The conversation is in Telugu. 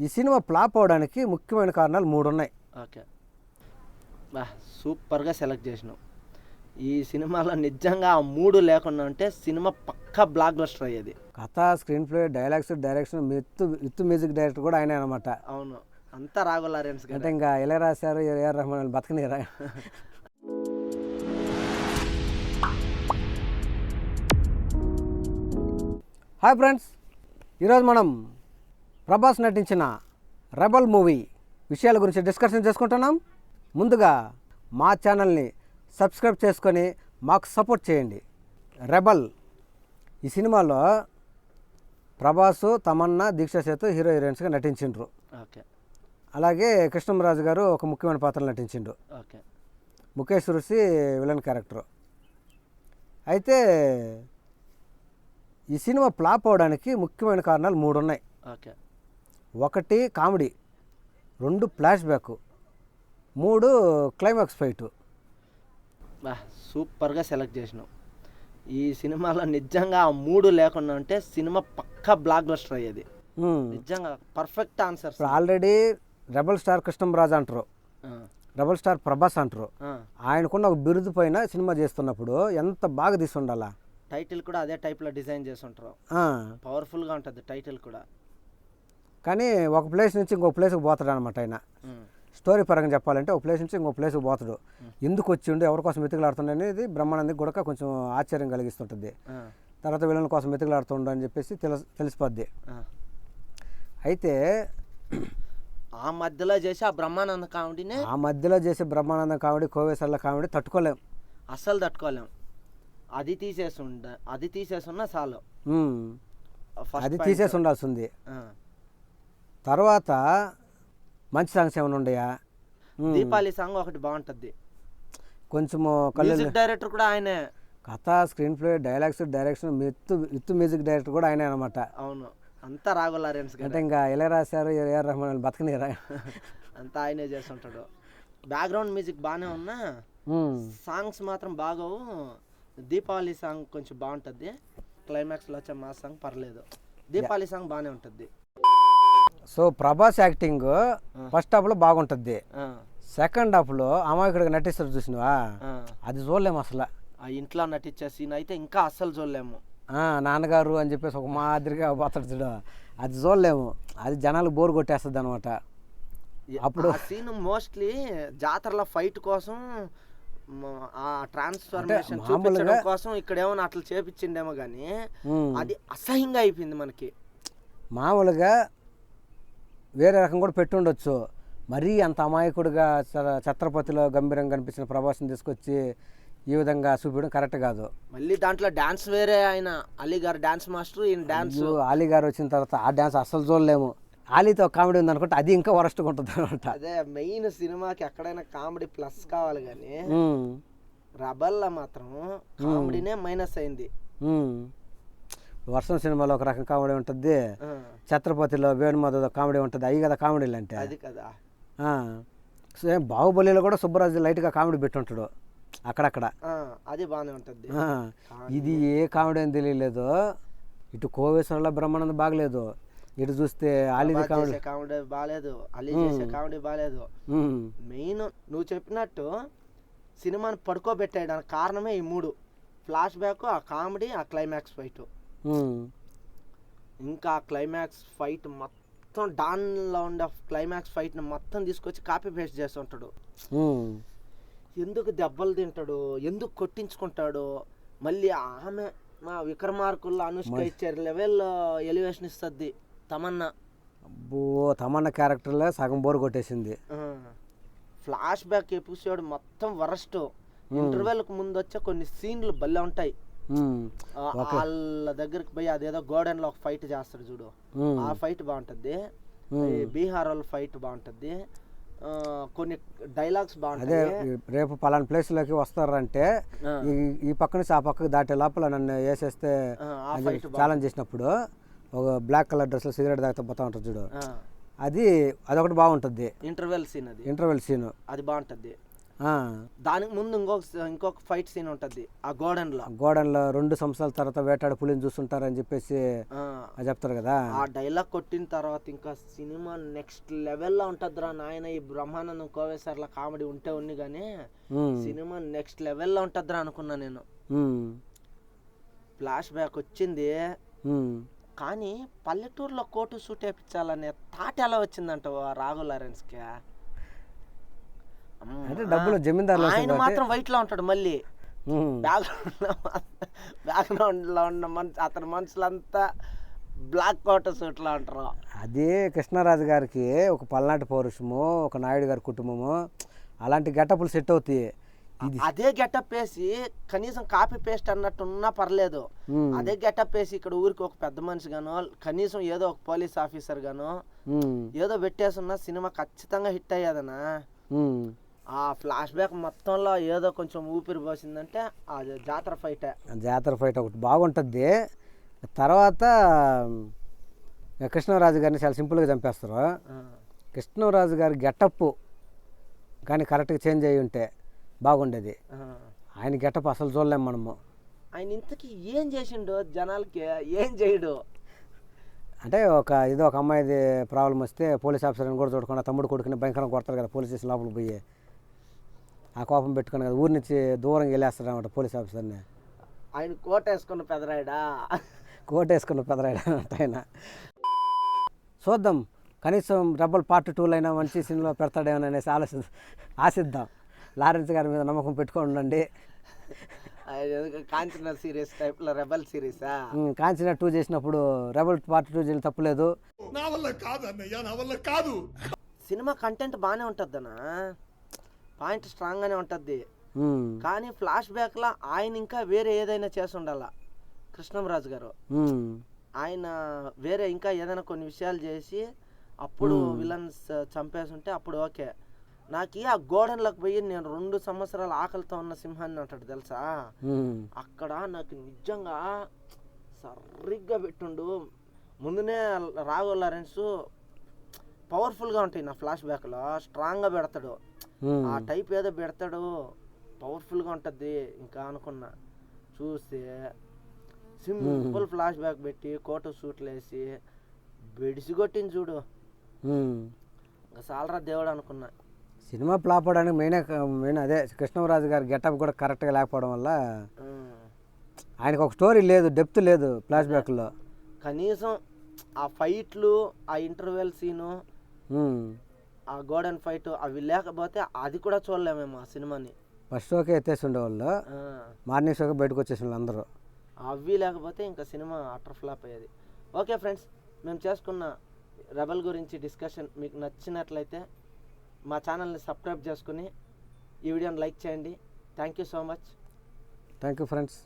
ఈ సినిమా ఫ్లాప్ అవడానికి ముఖ్యమైన కారణాలు 3 ఉన్నాయి. ఓకే. సూపర్గా సెలెక్ట్ చేసినావు. ఈ సినిమాలో నిజంగా ఆ 3 లేకుండా ఉంటే సినిమా పక్కా బ్లాక్ బస్టర్ అయ్యేది. కథ, screen play, dialogues, direction, with music director కూడా ఆయనే అనమాట. అవును, అంతా రాఘవ లారెన్స్ అంటే ఇంకా ఎలా రాశారు ఏఆర్ రెహమాన్ బతకనీరా. హాయ్ ఫ్రెండ్స్, ఈరోజు మనం ప్రభాస్ నటించిన రెబల్ మూవీ విషయాల గురించి డిస్కషన్ చేసుకుంటున్నాం. ముందుగా మా ఛానల్ని సబ్స్క్రైబ్ చేసుకొని మాకు సపోర్ట్ చేయండి. రెబల్ ఈ సినిమాలో ప్రభాసు, తమన్నా, దీక్షా సేతు హీరో హీరోయిన్స్గా నటించిండ్రు. ఓకే. అలాగే కృష్ణంరాజు గారు ఒక ముఖ్యమైన పాత్రలు నటించిండు. ఓకే. ముఖేష్ ఋషి విలన్ క్యారెక్టరు. అయితే ఈ సినిమా ఫ్లాప్ అవడానికి ముఖ్యమైన కారణాలు 3 ఉన్నాయి. Okay. 1 comedy, 2 flash back, 3 climax fight. సూపర్గా సెలెక్ట్ చేసినావు. ఈ సినిమాలో నిజంగా ఆ 3 లేకుండా ఉంటే సినిమా పక్కా బ్లాక్ బస్టర్ అయ్యేది. నిజంగా పర్ఫెక్ట్ ఆన్సర్. ఇప్పుడు ఆల్రెడీ రెబల్ స్టార్ కృష్ణంరాజు అంటారు, రెబల్ స్టార్ ప్రభాస్ అంటారు. ఆయనకున్న ఒక బిరుదు పైన సినిమా చేస్తున్నప్పుడు ఎంత బాగా తీసి ఉండాలా. టైటిల్ కూడా అదే టైప్లో డిజైన్ చేసి ఉంటారు. పవర్ఫుల్గా ఉంటుంది టైటిల్ కూడా. కానీ ఒక ప్లేస్ నుంచి ఇంకో ప్లేస్కి పోతాడు అనమాట ఆయన. స్టోరీ పరంగా చెప్పాలంటే ఒక ప్లేస్ నుంచి ఇంకో ప్లేస్కి పోతాడు. ఎందుకు వచ్చిండు, ఎవరి కోసం వెతుకులాడుతుండే అనేది బ్రహ్మానందకి కూడా కొంచెం ఆశ్చర్యం కలిగిస్తుంటుంది. తర్వాత విలన్ కోసం వెతుకులాడుతుండ అని చెప్పేసి తెలిసిపోద్ది. అయితే ఆ మధ్యలో చేసి ఆ బ్రహ్మానంద కామెడీనే బ్రహ్మానందం కామెడీ, కోవేశ్వర్ల కామెడీ తట్టుకోలేం, అస్సలు తట్టుకోలేం. అది తీసేసున్నా చాలు. అది తీసేసి ఉండాల్సింది. తర్వాత మంచి సాంగ్స్ ఏమైనా ఉండయా? దీపావళి సాంగ్ ఒకటి బాగుంటుంది. కొంచెము మ్యూజిక్ డైరెక్టర్ కూడా ఆయనే. కథ, screen play, dialogues, direction, with music director కూడా ఆయనే అనమాట. అవును, అంతా రాఘవ లారెన్స్. అంటే ఇంకా ఎలా రాశారు ఏఆర్ రెహమాన్ బతకనీరా. అంతా ఆయనే చేస్తుంటాడు. బ్యాక్గ్రౌండ్ మ్యూజిక్ బాగానే ఉన్నా సాంగ్స్ మాత్రం బాగోవు. దీపావళి సాంగ్ కొంచెం బాగుంటుంది. క్లైమాక్స్లో వచ్చే మా సాంగ్ పర్లేదు. దీపావళి సాంగ్ బాగానే ఉంటుంది. సో ప్రభాస్ యాక్టింగ్ ఫస్ట్ హాఫ్లో బాగుంటుంది. సెకండ్ హాఫ్లో అమాయకుడిగా నటిస్తారు చూసినవా, అది చూడలేము అసలు. ఆ ఇంట్లో నటించే సీన్ అయితే ఇంకా అస్సలు చూడలేము. నాన్నగారు అని చెప్పేసి ఒక మాదిరిగా పోతాడు చూడ, అది చూడలేము. అది జనాలు బోర్ కొట్టేస్తుంది అనమాట. అప్పుడు ఆ సీన్ మోస్ట్లీ జాతరలో ఫైట్ కోసం, ఆ ట్రాన్స్ఫర్మేషన్ చూపించడం కోసం ఇక్కడ ఏమో అట్లా చేపించిండేమో కానీ అది అసహ్యంగా అయిపోయింది మనకి. మామూలుగా వేరే రకం కూడా పెట్టుండొచ్చు. మరీ అంత అమాయకుడిగా ఛత్రపతిలో గంభీరంగా కనిపించిన ప్రభాస్ని తీసుకొచ్చి ఈ విధంగా చూపించడం కరెక్ట్ కాదు. మళ్ళీ దాంట్లో డాన్స్ వేరే, ఆయన అలీ గారు డాన్స్ మాస్టర్, ఈయన డాన్స్. అలీ గారు వచ్చిన తర్వాత ఆ డాన్స్ అస్సలు చూడలేము. అలీతో కామెడీ ఉంది అనుకుంటే అది ఇంకా వరస్ట్గా ఉంటుంది అనమాట. అదే మెయిన్ సినిమాకి ఎక్కడైనా కామెడీ ప్లస్ కావాలి కానీ రెబల్లో మాత్రం కామెడీనే మైనస్ అయింది. వర్షం సినిమాలో ఒక రకం కామెడీ ఉంటుంది, ఛత్రపతిలో వేణుమాధవ్ కామెడీ ఉంటుంది. అవి కదా కామెడీలు అంటే. అది కదా. సేమ్ బాహుబలిలో కూడా సుబ్బరాజు లైట్గా కామెడీ పెట్టుంటాడు అక్కడక్కడ, అది బాగానే ఉంటుంది. ఇది ఏ కామెడీ అని తెలియలేదు. ఇటు కోవేశ్వరంలో బ్రహ్మానందం బాగలేదు, ఇటు చూస్తే అలీ కామెడీ బాగాలేదు, అలీ చేసే కామెడీ బాగాలేదు. మెయిన్ నువ్వు చెప్పినట్టు సినిమాని పడుకోబెట్టేయడానికి కారణమే ఈ 3: ఫ్లాష్ బ్యాక్, ఆ కామెడీ, ఆ క్లైమాక్స్ ఫైట్. ఇంకా క్లైమాక్స్ ఫైట్ మొత్తం డాన్లో ఉండే క్లైమాక్స్ ఫైట్ని మొత్తం తీసుకొచ్చి కాపీ పేస్ట్ చేస్తుంటాడు. ఎందుకు దెబ్బలు తింటాడు, ఎందుకు కొట్టించుకుంటాడు. మళ్ళీ ఆమె మా విక్రమార్కుల్లో అనుష్క ఇచ్చే లెవెల్లో ఎలివేషన్ ఇస్తుంది తమన్నా. తమన్నా క్యారెక్టర్లో సగం బోర్ కొట్టేసింది. ఫ్లాష్ బ్యాక్ ఎపిసోడ్ మొత్తం వరస్ట్. ఇంటర్వెల్కి ముందు వచ్చే కొన్ని సీన్లు భలే ఉంటాయి. వాళ్ళ దగ్గరికి పోయి అదేదో గోడెన్లో ఒక ఫైట్ చేస్తాడు చూడు, ఆ ఫైట్ బాగుంటుంది. బీహార్ వాళ్ళ ఫైట్ బాగుంటుంది. కొన్ని డైలాగ్స్ బాగుంటాయి. అదే రేపు పలానా ప్లేస్లోకి వస్తారంటే ఈ పక్క నుంచి ఆ పక్కకి దాటే లోపల నన్ను వేసేస్తే ఛాలెంజ్ చేసినప్పుడు ఒక బ్లాక్ కలర్ డ్రెస్లో సిగరెట్ తాగుతూ పోతా ఉంటారు చూడు, అదొకటి బాగుంటుంది. ఇంటర్వెల్ సీన్ అది బాగుంటుంది. ఆ, దానికి ముందు ఇంకొక ఫైట్ సీన్ ఉంటుంది ఆ గోడన్లో. గోడన్లో 2 సంవత్సరాల తర్వాత వేటాడు పులిని చూస్తుంటారని చెప్పేసి అది చెప్తారు కదా. ఆ డైలాగ్ కొట్టిన తర్వాత ఇంకా సినిమా నెక్స్ట్ లెవెల్లో ఉంటుందిరా నాయన. ఈ బ్రహ్మానందం కోవేశ్వర్ల కామెడీ ఉంటే ఉంది కానీ సినిమా నెక్స్ట్ లెవెల్లో ఉంటుందిరా అనుకున్నా నేను. ఫ్లాష్ బ్యాక్ వచ్చింది కానీ పల్లెటూరులో కోటు సూట్ వేయించాలనే థాట్ ఎలా వచ్చిందంట రాఘవ్ లారెన్స్కి? అంటే డబ్బులు జమీందారులు ఆయన మాత్రం వైట్ లో ఉంటాడు, మళ్ళీ బ్యాక్గ్రౌండ్ లో ఉన్న అతని మనుషులంతా బ్లాక్ కోట సూట్ లో ఉంటారు. అదే కృష్ణరాజు గారికి ఒక పల్నాటి పౌరుషము, ఒక నాయుడు గారి కుటుంబము, అలాంటి గెటప్లు సెట్ అవుతాయి. అదే గెటప్ వేసి కనీసం కాపీ పేస్ట్ అన్నట్టు ఉన్నా పర్లేదు, అదే గెటప్ వేసి ఇక్కడ ఊరికి ఒక పెద్ద మనిషి గానో కనీసం ఏదో ఒక పోలీస్ ఆఫీసర్ గానో ఏదో పెట్టేసున్నా సినిమా ఖచ్చితంగా హిట్ అయ్యేదనా. ఆ ఫ్లాష్ బ్యాక్ మొత్తంలో ఏదో కొంచెం ఊపిరి పోసిందంటే ఆ జాతర ఫైట్ ఒకటి బాగుంటుంది. తర్వాత కృష్ణరాజు గారిని చాలా సింపుల్గా చంపేస్తారు. కృష్ణరాజు గారి గెటప్ కానీ కరెక్ట్గా చేంజ్ అయ్యి ఉంటే బాగుండేది. ఆయన గెటప్ అసలు చూడలేము మనము. ఆయన ఇంతకీ ఏం చేసిండు జనాలకి? ఏం చేయడు అంటే ఏదో ఒక అమ్మాయిది ప్రాబ్లం వస్తే పోలీస్ ఆఫీసర్ని కూడా చూడకుండా తమ్ముడు కొడుకుని భయంకరంగా కొడతారు కదా పోలీస్ స్టేషన్ లోపలికి పోయి. ఆ కోపం పెట్టుకుని కదా ఊరి నుంచి దూరంగా వెళ్ళేస్తాడు అనమాట పోలీస్ ఆఫీసర్ని. ఆయన కోట్ వేసుకున్న పెదరాయడా ఆయన. చూద్దాం, కనీసం రెబల్ పార్ట్ 2 అయినా మంచి సినిమా పెడతాడేమో అనేసి ఆశిద్దాం. లారెన్స్ గారి మీద నమ్మకం పెట్టుకొని ఉండండి. కాంచనా సిరీస్ టైప్లో రెబల్ సిరీసా? కాంచనా 2 చేసినప్పుడు రెబల్ పార్ట్ 2 చేయడం తప్పులేదు. సినిమా కంటెంట్ బాగానే ఉంటుందనా, పాయింట్ స్ట్రాంగ్ గానే ఉంటుంది. కానీ ఫ్లాష్ బ్యాక్ లా ఆయన ఇంకా వేరే ఏదైనా చేసి ఉండాల కృష్ణంరాజు గారు. ఆయన వేరే ఇంకా ఏదైనా కొన్ని విషయాలు చేసి అప్పుడు విలన్స్ చంపేసి ఉంటే అప్పుడు ఓకే. నాకు ఆ గోడన్లకు పోయి నేను 2 సంవత్సరాల ఆకలితో ఉన్న సింహాన్ని అంటాడు తెలుసా, అక్కడ నాకు నిజంగా సరిగ్గా పెట్టుండు. ముందునే రాఘవ్ లారెన్స్ పవర్ఫుల్గా ఉంటాయి నా ఫ్లాష్ బ్యాక్లో, స్ట్రాంగ్గా పెడతాడు. ఆ టైప్ ఏదో పెడతాడు, పవర్ఫుల్గా ఉంటుంది ఇంకా అనుకున్నా. చూస్తే సింపుల్ ఫ్లాష్ బ్యాక్ పెట్టి కోట సూట్లు వేసి బెడిసి కొట్టింది చూడు, ఇంకా సాలరా దేవుడు అనుకున్నా. సినిమా ఫ్లాప్ అవడానికి మెయిన్ అదే కృష్ణరాజు గారి గెటప్ కూడా కరెక్ట్గా లేకపోవడం వల్ల ఆయనకు ఒక స్టోరీ లేదు, డెప్త్ లేదు ఫ్లాష్ బ్యాక్లో. కనీసం ఆ ఫైట్లు, ఆ ఇంటర్వెల్ సీను, ఆ గోడన్ ఫైట్ అవి లేకపోతే అది కూడా చూడలేమేమో ఆ సినిమాని. ఫస్ట్ షోకే ఎత్తేసి ఉండేవాళ్ళు, మార్నింగ్ షోకే బయటకు వచ్చేసి వాళ్ళు అందరూ. అవి లేకపోతే ఇంకా సినిమా అటర్ ఫ్లాప్ అయ్యేది. ఓకే ఫ్రెండ్స్, మేము చేసుకున్న రెబల్ గురించి డిస్కషన్ మీకు నచ్చినట్లయితే మా ఛానల్ని సబ్స్క్రైబ్ చేసుకుని ఈ వీడియోని లైక్ చేయండి. Thank you so much. Thank you friends.